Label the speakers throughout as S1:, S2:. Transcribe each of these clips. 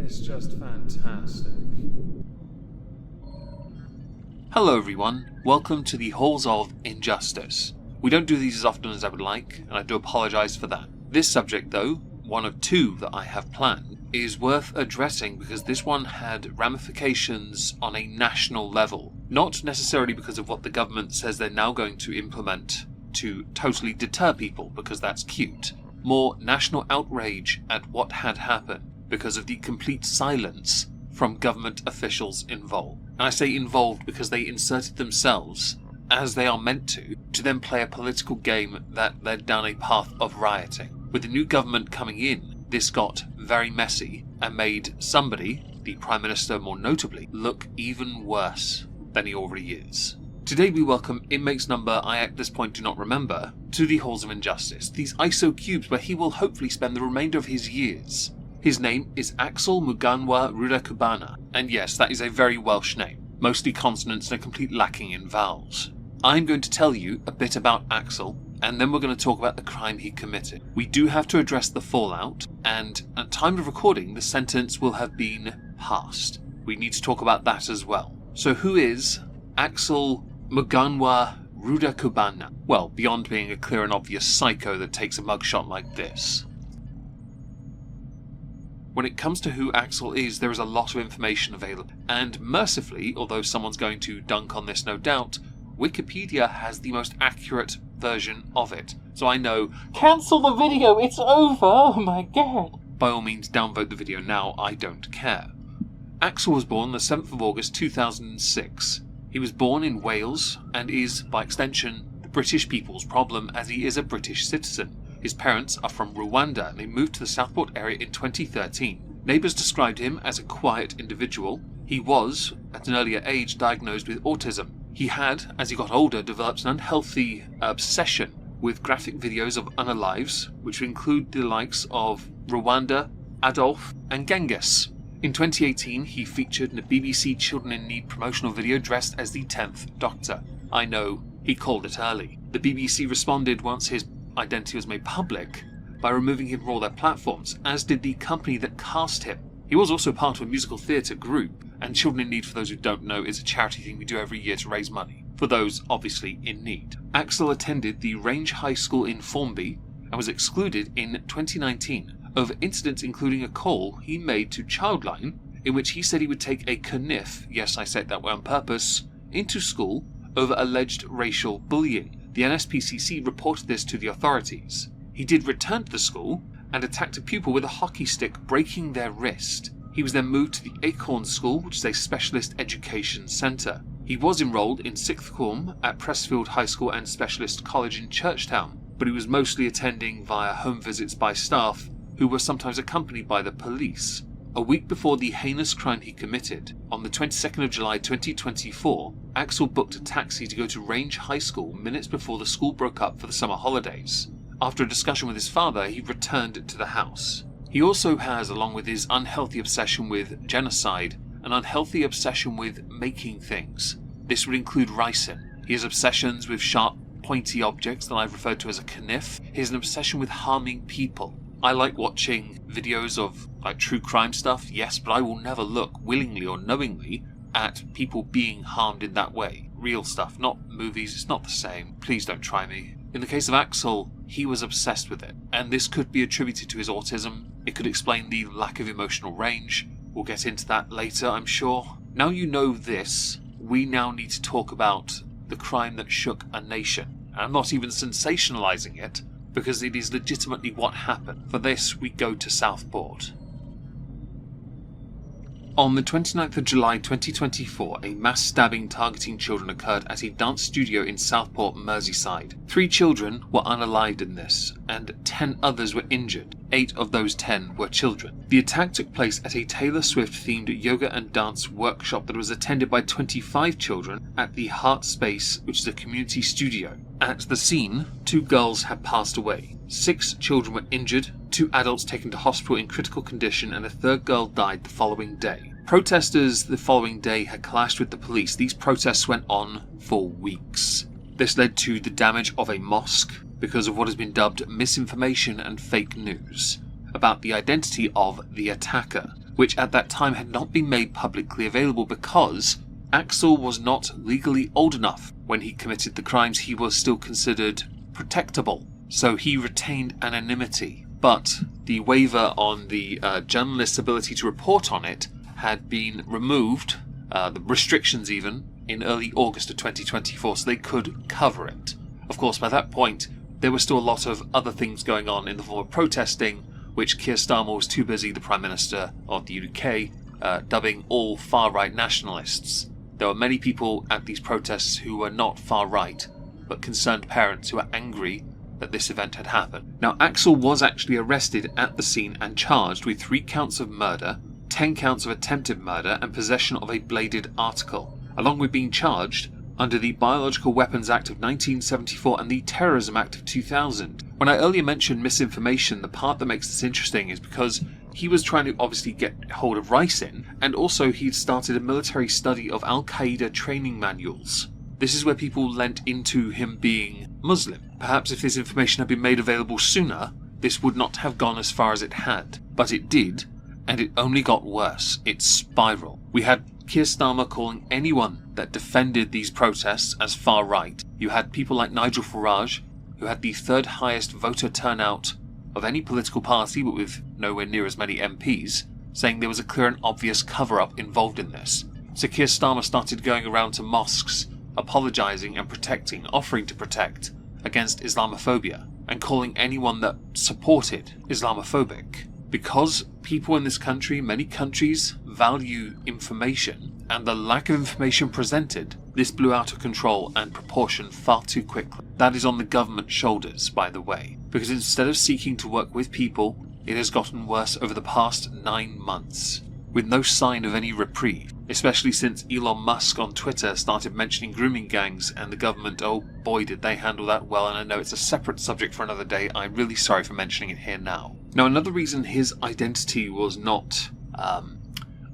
S1: is just fantastic.
S2: Hello everyone, welcome to the Halls of Injustice. We don't do these as often as I would like, and I do apologise for that. This subject though, one of two that I have planned, is worth addressing because this one had ramifications on a national level. Not necessarily because of what the government says they're now going to implement to totally deter people, because that's cute. More national outrage at what had happened because of the complete silence from government officials involved. And I say involved because they inserted themselves, as they are meant to then play a political game that led down a path of rioting. With the new government coming in, this got very messy and made somebody, the Prime Minister more notably, look even worse than he already is. Today we welcome inmates number I at this point do not remember to the Halls of Injustice, these ISO cubes where he will hopefully spend the remainder of his years. His name is Axel Muganwa Rudakubana, and yes, that is a very Welsh name, mostly consonants and a complete lacking in vowels. I'm going to tell you a bit about Axel, and then we're going to talk about the crime he committed. We do have to address the fallout, and at time of recording, the sentence will have been passed. We need to talk about that as well. So who is Axel Muganwa Rudakubana? Well, beyond being a clear and obvious psycho that takes a mugshot like this. When it comes to who Axel is, there is a lot of information available, and mercifully, although someone's going to dunk on this no doubt, Wikipedia has the most accurate version of it. So I know, cancel the video, it's over, oh my god. By all means downvote the video now, I don't care. Axel was born the 7th of August 2006. He was born in Wales and is, by extension, the British people's problem as he is a British citizen. His parents are from Rwanda and they moved to the Southport area in 2013. Neighbours described him as a quiet individual. He was, at an earlier age, diagnosed with autism. He had, as he got older, developed an unhealthy obsession with graphic videos of unalives, which would include the likes of Rwanda, Adolf, and Genghis. In 2018, he featured in a BBC Children in Need promotional video dressed as the 10th Doctor. I know, he called it early. The BBC responded once his identity was made public by removing him from all their platforms, as did the company that cast him. He was also part of a musical theatre group, and Children in Need, for those who don't know, is a charity thing we do every year to raise money, for those obviously in need. Axel attended the Range High School in Formby and was excluded in 2019 over incidents including a call he made to Childline in which he said he would take a kniff, yes I said that way on purpose, into school over alleged racial bullying. The NSPCC reported this to the authorities. He did return to the school and attacked a pupil with a hockey stick, breaking their wrist. He was then moved to the Acorn School, which is a specialist education centre. He was enrolled in 6th Form at Pressfield High School and Specialist College in Churchtown, but he was mostly attending via home visits by staff, who were sometimes accompanied by the police. A week before the heinous crime he committed, on the 22nd of July 2024, Axel booked a taxi to go to Range High School minutes before the school broke up for the summer holidays. After a discussion with his father, he returned to the house. He also has, along with his unhealthy obsession with genocide, an unhealthy obsession with making things. This would include ricin. He has obsessions with sharp, pointy objects that I've referred to as a kniff. He has an obsession with harming people. I like watching videos of true crime stuff, yes, but I will never look willingly or knowingly at people being harmed in that way. Real stuff, not movies, it's not the same. Please don't try me. In the case of Axel, he was obsessed with it, and this could be attributed to his autism. It could explain the lack of emotional range. We'll get into that later, I'm sure. Now you know this, we now need to talk about the crime that shook a nation. I'm not even sensationalizing it, because it is legitimately what happened. For this, we go to Southport. On the 29th of July 2024, a mass stabbing targeting children occurred at a dance studio in Southport, Merseyside. 3 children were unalived in this, and 10 others were injured. 8 of those 10 were children. The attack took place at a Taylor Swift-themed yoga and dance workshop that was attended by 25 children at the Heart Space, which is a community studio. At the scene, 2 girls had passed away. 6 children were injured, 2 adults taken to hospital in critical condition, and a 3rd girl died the following day. Protesters the following day had clashed with the police. These protests went on for weeks. This led to the damage of a mosque because of what has been dubbed misinformation and fake news about the identity of the attacker. which at that time had not been made publicly available because Axel was not legally old enough. When he committed the crimes, he was still considered protectable, so he retained anonymity. But the waiver on the journalist's ability to report on it had been removed, the restrictions even, in early August of 2024, so they could cover it. Of course, by that point, there was still a lot of other things going on in the form of protesting, which Keir Starmer was too busy, the Prime Minister of the UK, dubbing all far-right nationalists. There were many people at these protests who were not far-right, but concerned parents who were angry that this event had happened. Now, Axel was actually arrested at the scene and charged with 3 counts of murder, 10 counts of attempted murder, and possession of a bladed article, along with being charged under the Biological Weapons Act of 1974 and the Terrorism Act of 2000. When I earlier mentioned misinformation, the part that makes this interesting is because he was trying to obviously get hold of ricin, and also he'd started a military study of Al-Qaeda training manuals. This is where people lent into him being Muslim. Perhaps if this information had been made available sooner, this would not have gone as far as it had. But it did, and it only got worse. It spiraled. We had Keir Starmer calling anyone that defended these protests as far-right. You had people like Nigel Farage, who had the 3rd highest voter turnout of any political party, but with nowhere near as many MPs, saying there was a clear and obvious cover-up involved in this. So Keir Starmer started going around to mosques, apologising and protecting, offering to protect against Islamophobia, and calling anyone that supported Islamophobic. Because people in this country, many countries, value information, and the lack of information presented, this blew out of control and proportion far too quickly. That is on the government's shoulders, by the way, because instead of seeking to work with people, it has gotten worse over the past 9 months, with no sign of any reprieve, especially since Elon Musk on Twitter started mentioning grooming gangs, and the government, oh boy did they handle that well, and I know it's a separate subject for another day. I'm really sorry for mentioning it here now. Now, another reason his identity was not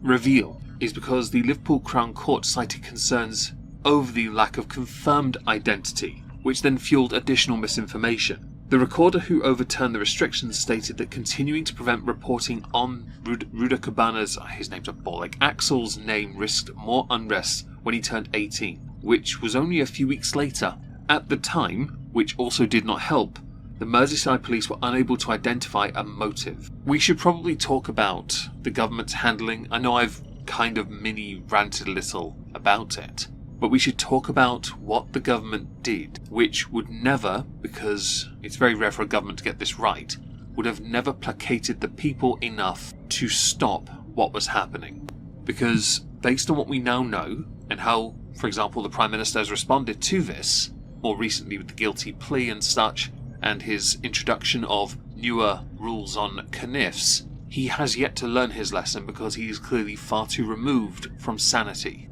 S2: revealed is because the Liverpool Crown Court cited concerns over the lack of confirmed identity, which then fueled additional misinformation. The recorder who overturned the restrictions stated that continuing to prevent reporting on Rudakubana's, his name's a ball, like Axel's name risked more unrest when he turned 18, which was only a few weeks later. At the time, which also did not help, the Merseyside police were unable to identify a motive. We should probably talk about the government's handling. I know I've kind of mini-ranted a little about it, but we should talk about what the government did, which would never, because it's very rare for a government to get this right, would have never placated the people enough to stop what was happening. Because based on what we now know, and how, for example, the Prime Minister has responded to this, more recently with the guilty plea and such, and his introduction of newer rules on CNIFs, he has yet to learn his lesson because he is clearly far too removed from sanity.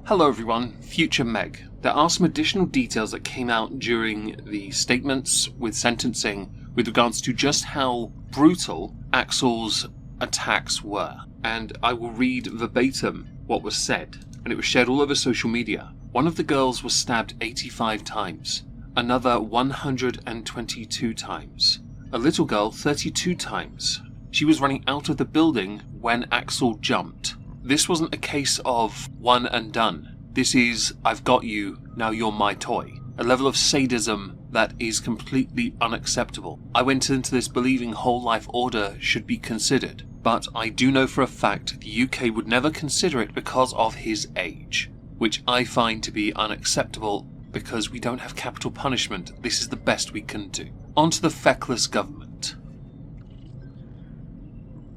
S2: Hello everyone, Future Meg. There are some additional details that came out during the statements with sentencing with regards to just how brutal Axel's attacks were. And I will read verbatim what was said, and it was shared all over social media. One of the girls was stabbed 85 times, another 122 times, a little girl 32 times. She was running out of the building when Axel jumped. This wasn't a case of one and done. This is, I've got you, now you're my toy. A level of sadism that is completely unacceptable. I went into this believing whole life order should be considered, but I do know for a fact the UK would never consider it because of his age, which I find to be unacceptable because we don't have capital punishment. This is the best we can do. On to the feckless government.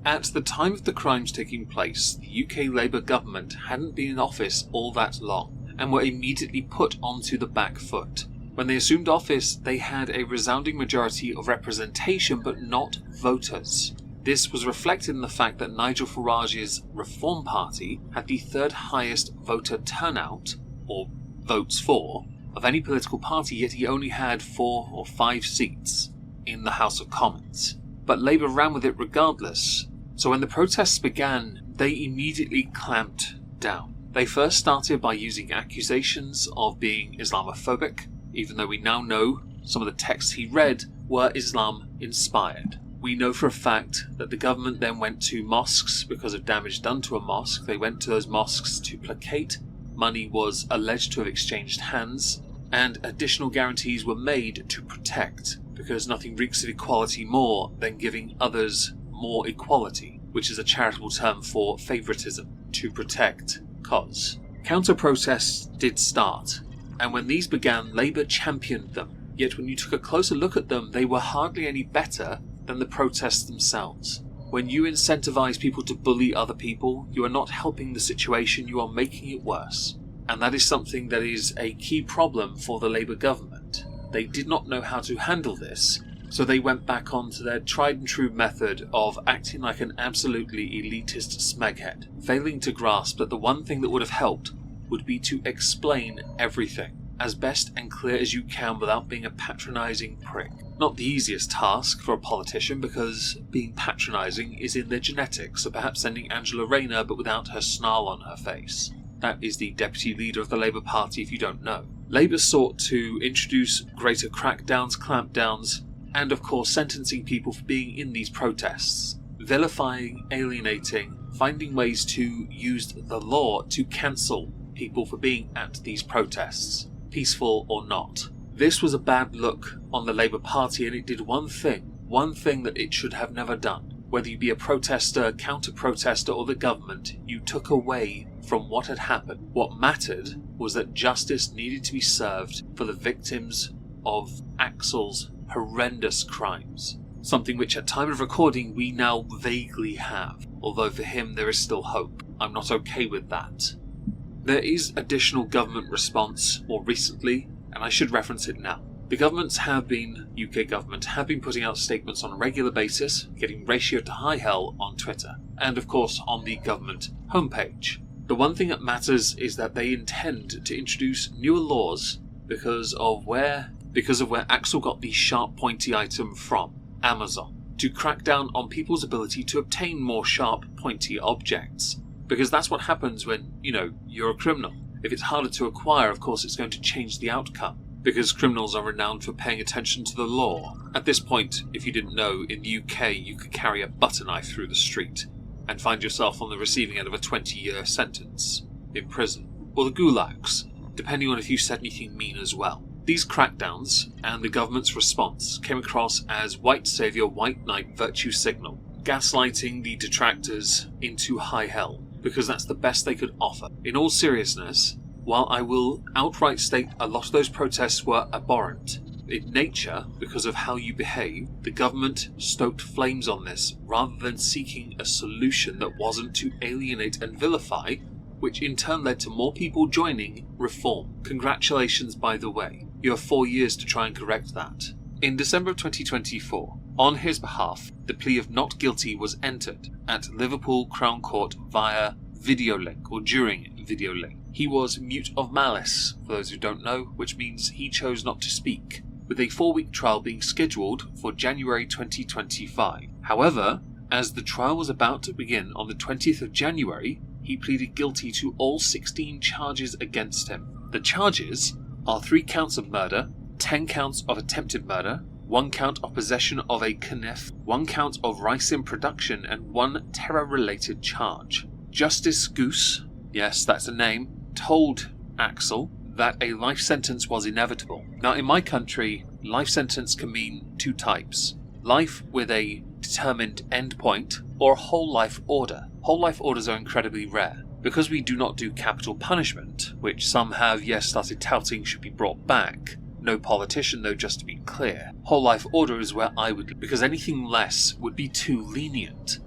S2: At the time of the crimes taking place, the UK Labour government hadn't been in office all that long, and were immediately put onto the back foot. When they assumed office, they had a resounding majority of representation, but not voters. This was reflected in the fact that Nigel Farage's Reform Party had the 3rd highest voter turnout, or votes for, of any political party, yet he only had 4 or 5 seats in the House of Commons. But Labour ran with it regardless. So when the protests began, they immediately clamped down. They first started by using accusations of being Islamophobic, even though we now know some of the texts he read were Islam-inspired. We know for a fact that the government then went to mosques because of damage done to a mosque. They went to those mosques to placate. Money was alleged to have exchanged hands, and additional guarantees were made to protect, because nothing reeks of equality more than giving others more equality, which is a charitable term for favouritism, to protect cause. Counter-protests did start, and when these began, Labour championed them. Yet when you took a closer look at them, they were hardly any better than the protests themselves. When you incentivise people to bully other people, you are not helping the situation, you are making it worse. And that is something that is a key problem for the Labour government. They did not know how to handle this, so they went back onto their tried and true method of acting like an absolutely elitist smeghead, failing to grasp that the one thing that would have helped would be to explain everything as best and clear as you can without being a patronising prick. Not the easiest task for a politician, because being patronising is in their genetics, so perhaps sending Angela Rayner but without her snarl on her face. That is the deputy leader of the Labour Party if you don't know. Labour sought to introduce greater crackdowns, clampdowns, and of course sentencing people for being in these protests, vilifying, alienating, finding ways to use the law to cancel people for being at these protests, peaceful or not. This was a bad look on the Labour Party, and it did one thing that it should have never done. Whether you be a protester, counter-protester or the government, you took away from what had happened. What mattered was that justice needed to be served for the victims of Axel's horrendous crimes. Something which at time of recording we now vaguely have, although for him there is still hope. I'm not okay with that. There is additional government response more recently, and I should reference it now. The governments have been, UK government, have been putting out statements on a regular basis, getting ratio to high hell on Twitter, and of course on the government homepage. The one thing that matters is that they intend to introduce newer laws because of where Axel got the sharp pointy item from, Amazon, to crack down on people's ability to obtain more sharp pointy objects. Because that's what happens when, you're a criminal. If it's harder to acquire, of course it's going to change the outcome, because criminals are renowned for paying attention to the law. At this point, if you didn't know, in the UK you could carry a butter knife through the street and find yourself on the receiving end of a 20-year sentence in prison, or the gulags, depending on if you said anything mean as well. These crackdowns and the government's response came across as white saviour, white knight virtue signal, gaslighting the detractors into high hell, because that's the best they could offer. In all seriousness, while I will outright state a lot of those protests were abhorrent, in nature, because of how you behave, the government stoked flames on this rather than seeking a solution that wasn't to alienate and vilify, which in turn led to more people joining reform. Congratulations, by the way. You have 4 years to try and correct that. In December of 2024, on his behalf, the plea of not guilty was entered at Liverpool Crown Court via video link, or during video link. He was mute of malice, for those who don't know, which means he chose not to speak, with a 4-week trial being scheduled for January 2025. However, as the trial was about to begin on the 20th of January, he pleaded guilty to all 16 charges against him. The charges are 3 counts of murder, 10 counts of attempted murder, 1 count of possession of a knife, 1 count of ricin production, and 1 terror-related charge. Justice Goose, yes, that's a name, told Axel that a life sentence was inevitable. Now, in my country, life sentence can mean 2 types. Life with a determined end point, or whole life order. Whole life orders are incredibly rare. Because we do not do capital punishment, which some have, started touting should be brought back. No politician, though, just to be clear. Whole life order is where I would, because anything less would be too lenient.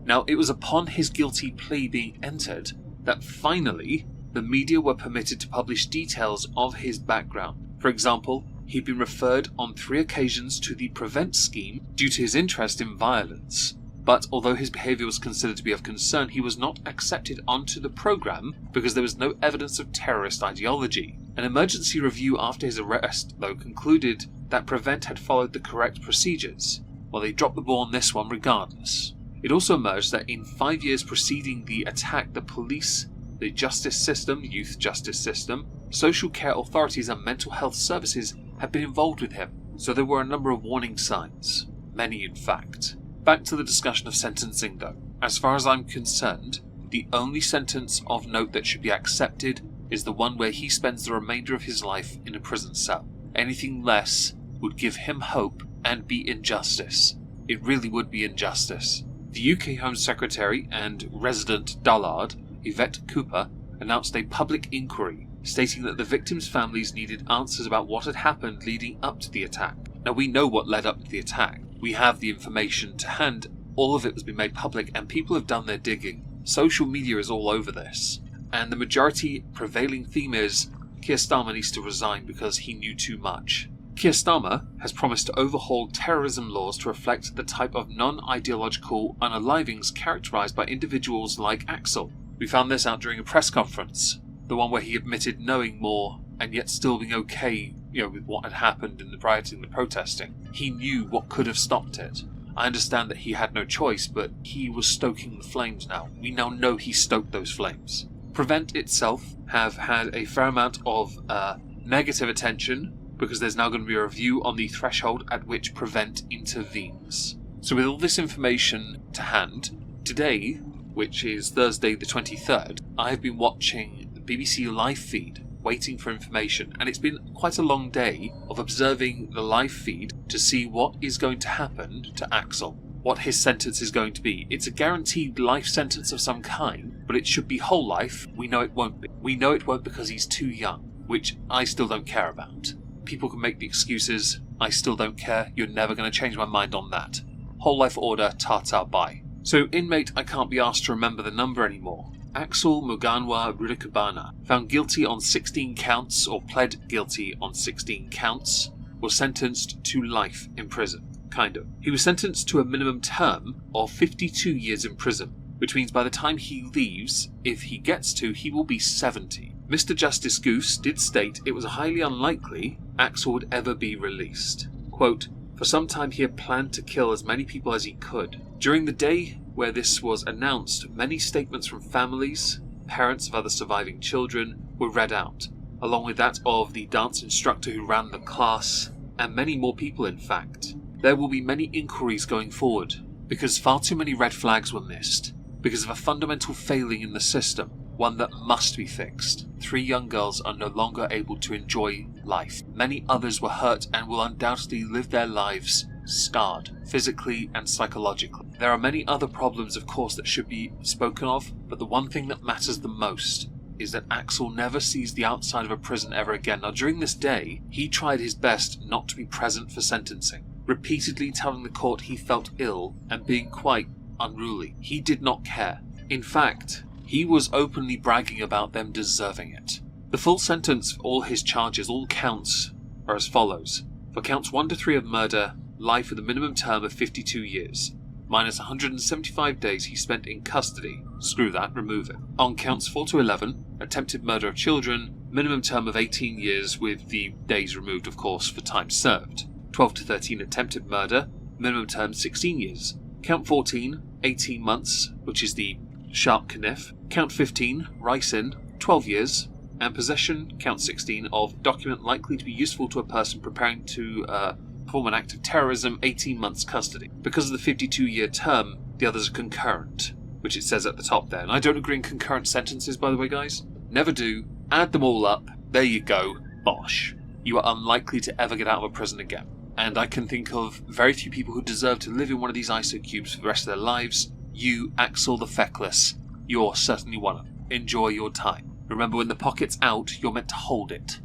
S2: Now, it was upon his guilty plea being entered that finally the media were permitted to publish details of his background. For example, he'd been referred on 3 occasions to the Prevent scheme due to his interest in violence. But although his behaviour was considered to be of concern, he was not accepted onto the programme because there was no evidence of terrorist ideology. An emergency review after his arrest, though, concluded that Prevent had followed the correct procedures. Well, they dropped the ball on this one regardless. It also emerged that in 5 years preceding the attack, the police, the justice system, youth justice system, social care authorities and mental health services had been involved with him, so there were a number of warning signs. Many, in fact. Back to the discussion of sentencing, though. As far as I'm concerned, the only sentence of note that should be accepted is the one where he spends the remainder of his life in a prison cell. Anything less would give him hope and be injustice. It really would be injustice. The UK Home Secretary and resident Dolat, Yvette Cooper, announced a public inquiry stating that the victims' families needed answers about what had happened leading up to the attack. Now, we know what led up to the attack. We have the information to hand. All of it has been made public and people have done their digging. Social media is all over this. And the majority prevailing theme is Keir Starmer needs to resign because he knew too much. Keir Starmer has promised to overhaul terrorism laws to reflect the type of non-ideological unalivings characterised by individuals like Axel. We found this out during a press conference, the one where he admitted knowing more and yet still being okay, with what had happened in the rioting and the protesting. He knew what could have stopped it. I understand that he had no choice, but he was stoking the flames now. We now know he stoked those flames. Prevent itself have had a fair amount of negative attention because there's now going to be a review on the threshold at which Prevent intervenes. So with all this information to hand, today, which is Thursday the 23rd, I have been watching the BBC live feed, waiting for information, and it's been quite a long day of observing the live feed to see what is going to happen to Axel, what his sentence is going to be. It's a guaranteed life sentence of some kind, but it should be whole life. We know it won't be. We know it won't because he's too young, which I still don't care about. People can make the excuses. I still don't care. You're never going to change my mind on that. Whole life order, ta-ta, bye. So inmate I can't be asked to remember the number anymore. Axel Muganwa Rudakubana, found guilty on 16 counts or pled guilty on 16 counts, was sentenced to life in prison. Kind of. He was sentenced to a minimum term of 52 years in prison, which means by the time he leaves, if he gets to, he will be 70. Mr. Justice Goose did state it was highly unlikely Axel would ever be released. Quote, for some time he had planned to kill as many people as he could. During the day where this was announced, many statements from families, parents of other surviving children were read out, along with that of the dance instructor who ran the class, and many more people in fact. There will be many inquiries going forward, because far too many red flags were missed, because of a fundamental failing in the system, one that must be fixed. 3 young girls are no longer able to enjoy life. Many others were hurt and will undoubtedly live their lives scarred, physically and psychologically. There are many other problems, of course, that should be spoken of, but the one thing that matters the most is that Axel never sees the outside of a prison ever again. Now, during this day, he tried his best not to be present for sentencing, repeatedly telling the court he felt ill and being quite unruly. He did not care. In fact, he was openly bragging about them deserving it. The full sentence for all his charges, all counts, are as follows. For counts 1 to 3 of murder, life with a minimum term of 52 years, minus 175 days he spent in custody. Screw that, remove it. On counts 4 to 11, attempted murder of children, minimum term of 18 years with the days removed, of course, for time served. 12 to 13, attempted murder, minimum term 16 years. Count 14, 18 months, which is the sharp kniff. Count 15, ricin, 12 years. And possession, count 16, of document likely to be useful to a person preparing to perform an act of terrorism, 18 months custody. Because of the 52-year term, the others are concurrent, which it says at the top there. And I don't agree in concurrent sentences, by the way, guys. Never do. Add them all up. There you go. Bosh. You are unlikely to ever get out of a prison again. And I can think of very few people who deserve to live in one of these ISO cubes for the rest of their lives. You, Axel the Feckless, you're certainly one of them. Enjoy your time. Remember, when the pocket's out, you're meant to hold it.